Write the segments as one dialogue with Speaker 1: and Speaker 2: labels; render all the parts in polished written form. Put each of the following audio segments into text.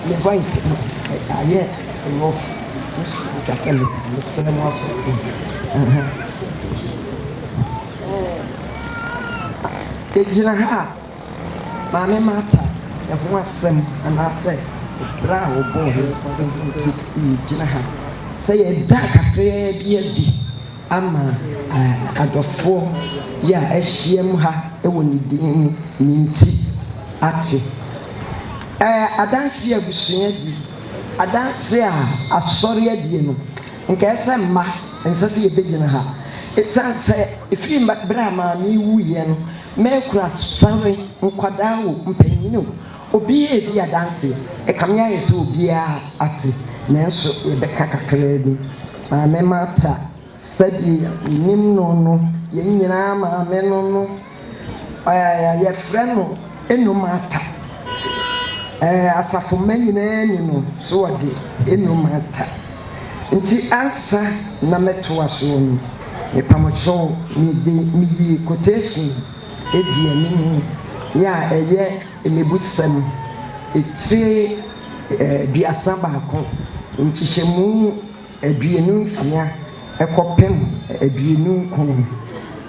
Speaker 1: the voice ayɛ rough twasɛ mesrɛ mo afɔ ɛgyina ha maame mata ɛho asɛm anaasɛ bra a wɔbɔɔ ho nti yɛgyina ha sɛ yɛda kakraa bi adi ama adɔfoɔ yɛ a ahyia mu ha ɛwɔ ne din mu ne nti ate adanse abusua di adanse a asɔre adie no nka ɛsɛ mma nsɛ sɛ yɛbɛgyina ha ɛsiane sɛ ɛfiri berɛ a maame wuyɛ no mɛkura sɔre nkwadaa wɔ mpanyini obi edi adanse ɛkame ayɛ sɛ obiara ate nanso yɛbɛka kakraa bi maame mata sɛdeɛ nim no yɛn nyinaa maame no yɛfrɛ no enum ata asafo mma nyinaa ni no so wɔde enum ata nti ansa na mɛtoa so no mepamokyɛw medi quotation edi anim yɛ a ɛyɛ emebusɛm etire duasa baako nkyehyɛmu aduonu nsia ɛkɔpem aduonu nkron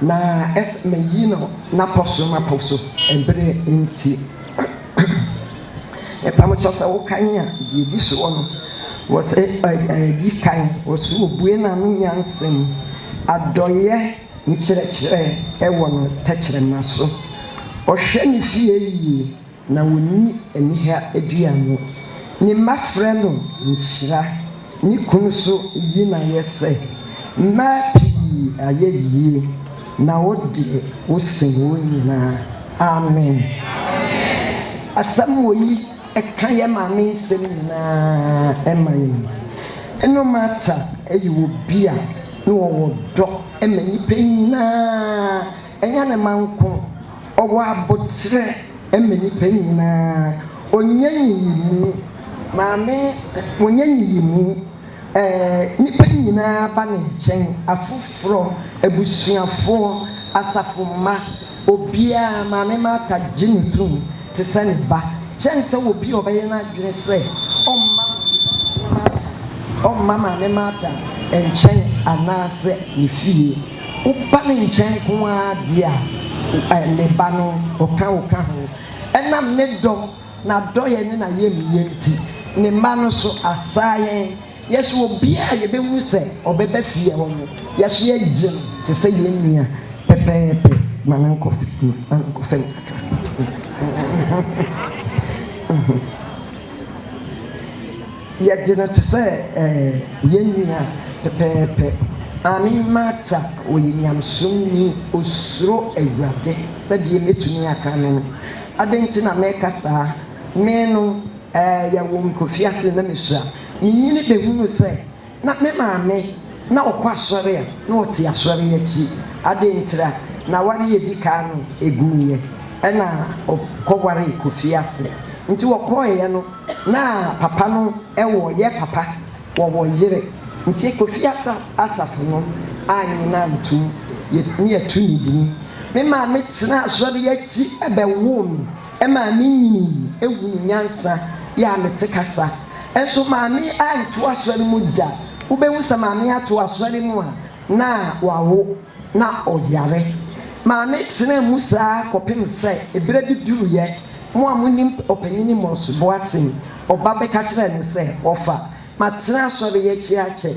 Speaker 1: na ɛsɛmayi no napɔ so ɛbere nti ɛpamokyɛw sɛ wokan a deɛ di so wɔ no wɔsɛ yi kan wɔsɛ wɔbue n'ano nyansɛm adɔyɛ nkyerɛkyerɛ ɛwɔ no tɛkyerɛma so ɔhwɛ ne fie yie na wɔnni aniha aduane ne mma frɛ no nhyira ne kunu so yi na yɛ sɛ mmaa pii ayɛ yie na wode wo sen wɔn nyinaa amen asɛm wɔ yi ɛka yɛ maame nsɛm nyinaa ɛma yɛn ɛnom ata ɛyɛ obi a ne wɔwɔ dɔ ɛma nnipa nyinaa ɛnya ne manko ɔwɔ abotire ɛma nnipa nyinaa ɔnyɛ nyiyimu maame ɔnyɛ nyiyimu nnipa nyinaa ba ne nkyɛn afoforɔ abusuafoɔ asafomma obiara maame mata gye ne tom te sɛ ne ba kyɛn sɛ obi a ɔbɛyɛ n'adwene sɛ ɔmma maame mata nkyɛn anaasɛ ne fie woba ne nkyɛn ko ara deɛ a ne ba no ɔka ho ɛnam ne dɔ na dɔyɛ ne na yɛ mmea nti ne mma no so asaa yɛn yɛso obiara yɛbɛhu sɛ ɔbɛba fie hɔ no yɛso yɛgye no te sɛ yɛn nua pɛpɛɛpɛ ma no nkɔfɛ kakra yɛgye no te sɛ yɛn nua pɛpɛɛpɛ maame mata ɔyɛ nyamsomni osuro awurade sɛdeɛ mɛtumi aka no ade nti na mɛka saa me no yɛwɔ nkɔfiase na mehyia menyini bɛhunu sɛ na me maame na ɔkɔ asɔre a na ɔte asɔre akyi ade ntira na ware yɛdi kaa no ɛguyɛ ɛna ɔkɔware kɔfiase nti wɔkɔɔyɛ no na papa no ɛwɔ yɛ papa wɔwɔ yere nti kɔfiase asafo no anyina ntum ne yɛtu ne din me maame tena asɔre akyi ɛbɛwoo me ɛma me nyini ɛwu no nyansa yɛ a mete kasa ɛnso maame anto asɔre mu da wobɛhu sɛ maame ato asɔre mu a na wawo na ɔyare maame tena mu saa kɔpem sɛ ebere bi duruyɛ mo a monim ɔpanyini mmɔsoboaten ɔba bɛka kyerɛ ne sɛ ɔfa matena asɔre yɛ akyi akyɛ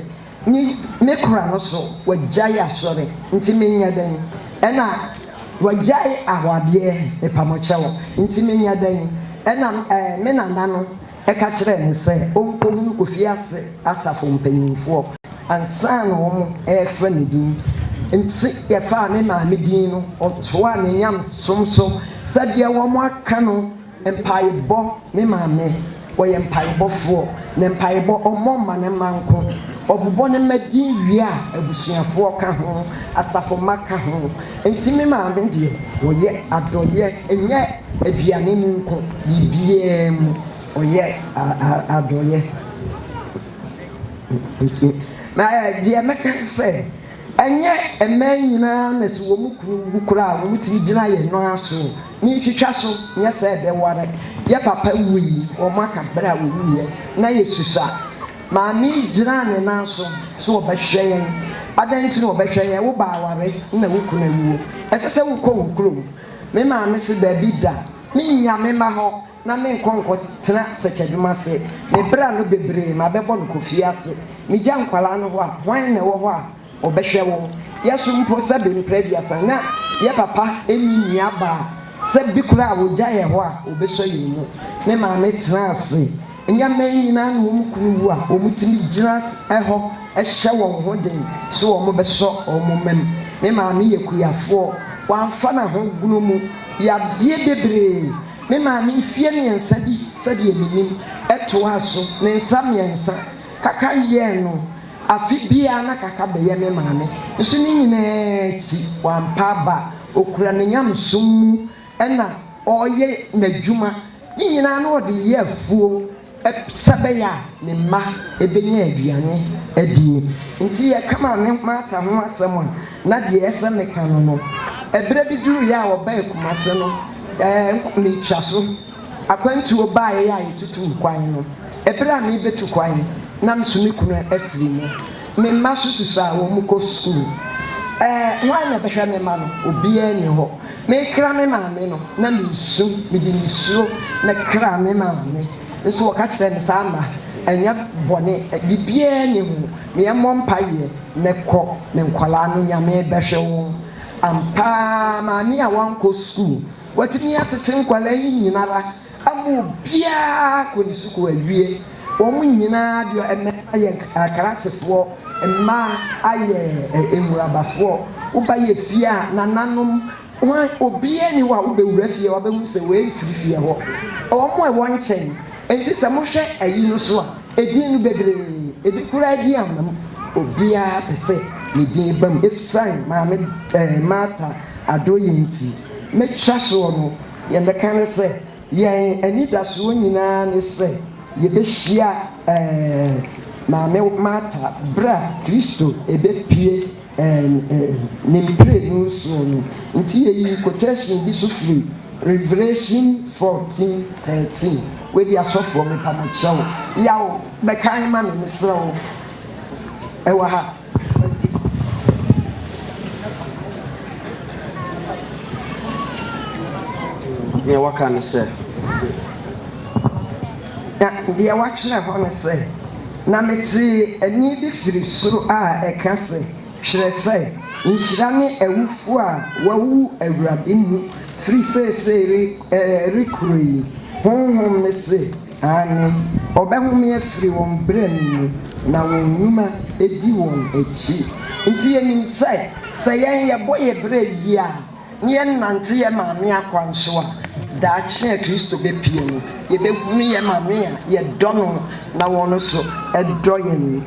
Speaker 1: me kora no so wagyae asɔre nti menyɛ dɛn ɛna wagyae ahoadeɛ epamɔkyɛw nti menyɛ dɛn ɛna me nana no ɛka kyerɛ ne sɛ ɔnkɔhunu Kofiase asafo mpanyinfoɔ ansa na wɔn ɛfrɛ ne din nti yɛfa me maame din no ɔtoa ne nyam somsom sɛdeɛ wɔn aka no mpaebɔ me maame wɔyɛ mpaebɔfoɔ na mpaebɔ ɔmmɔ ma ne manko ɔbobɔ ne ma din wie a abusuafoɔ ka ho asafomma ka ho nti me maame deɛ wɔyɛ adɔyɛ ɛnyɛ aduane mu nko biribiara mu ɔyɛ adɔyɛ nti na deɛ mɛka sɛ ɛnyɛ mmaa nyinaa na sɛ wɔn kuru a wɔn ti gyina yɛn nan so ne twitwa so nyɛ sɛ ɛbɛware ya papa wuyi o maka bra wuyi na yesusa maami gyina ne nan so obɛhwɛ yɛn adanti no obɛhwɛ yɛn wo baaware na wo kuna wuo ɛsɛ wo kɔ wo kuro me maami se baabi da me nyame ma hɔ na me nkɔnkɔ tena sɛkyɛdwuma se me bra no bebree ma bɛbɔ no kofi ase me gya nkwala no hɔ a hwan na ɛwɔ hɔ a obɛhwɛ wo yɛso mpo sɛ bempra biasa na yɛ papa ɛni nia baa sɛ bi kura a wogya yɛ hɔ a obɛsɔ yɛn mu me maame tena ase nyama nyinaa na wɔn kunu wu a wɔn tumi gyina ɛhɔ ɛhyɛ wɔn ho den so wɔn bɛsɔ wɔn mɛm me maame yɛ kuyafoɔ wɔamfa na ho gunu mu yadeɛ bebree me maame mfie mmiɛnsa bi sɛdeɛ menim ɛtoa so ne nsa mmiɛnsa kaka yɛn no afi bia na kaka bɛyɛ me maame nso ne nyinaa akyi wampa aba okura ne nyamsom mu ɛna ɔyɛ n'adwuma ne nyinaa na ɔde yɛ afuo sɛbɛyɛ a ne mma ɛbɛnya aduane adi nti yɛ kama ne mata ho asɛm a na deɛ ɛsɛ ne ka no ɛberɛ bi duru yɛ a wɔbɛɛ Kumase no metwa so akwantuo baeɛ a yɛtutu kwan no ɛberɛ a mebɛtu kwan na nso me kunu afiri mu me mma so susu a wɔn kɔ sukuu hwan na bɛhwɛ me mma no obiara ni hɔ mekra me maame no na mesu mede mesuro na kra me maame nso wɔka kyerɛ me saa mma ɛnyɛ bɔne biribiara ni ho meɛmmɔ mpayɛ ne kɔ ne nkwalaa no nyame bɛhwɛ wɔn ampa maame a wankɔ sukuu watumi atete nkwalaa yi nyinara ama obiara kɔ ne sukuu awie wɔn nyinaa deɛ ɛmɛ ayɛ akarakyefoɔ mmaa ayɛ ewurabafoɔ woba yɛ fie a nananom wɔn obiara ni hɔ a wobɛwura fie wabɛhu sɛ wɔafiri fie hɔ wɔn a wɔn nkyɛn nti sɛ mohwɛ ayi no so a edin no bebree ebi kura di amam obiara pɛ sɛ ne din bam efisane maame mata adoyɛ nti metwa soɔ no yɛbɛka ne sɛ yɛn anidasoɔ nyinaa ne sɛ yɛbɛhyia maame mata bra Kristo ebɛpie ne mpire no so no nti yɛyi quotation bi so firi Revelation 14:13 wedi asɔfoɔ mepa mo kyerɛw yaw bɛkan ma me mesrɛ wo ɛwɔ ha deɛ waka no sɛ deɛ wakyerɛ hɔ no sɛ na mete ani bi firi soro a ɛka sɛ hwerɛ sɛ nhyira ne awufo a wawu Awurade mu firi seesei rekuro yi honhom ne se ane ɔbɛhome afiri wɔn berɛ mu na wɔn nnwuma edi wɔn akyi nti yɛnim sɛ yɛn yɛbɔ yɛ berɛ yi a ne yɛnnante yɛ maame akwanso a daakye a Kristo bɛpie no yɛbɛhunu yɛ maame a yɛdɔ no na wɔn so ɛdɔ yɛn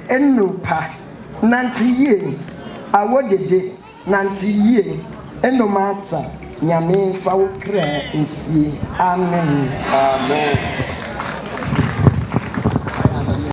Speaker 1: ɛnnopa nante yie awɔ dede nante yie ɛnnoma ata nyame fa wo kra nsie amen.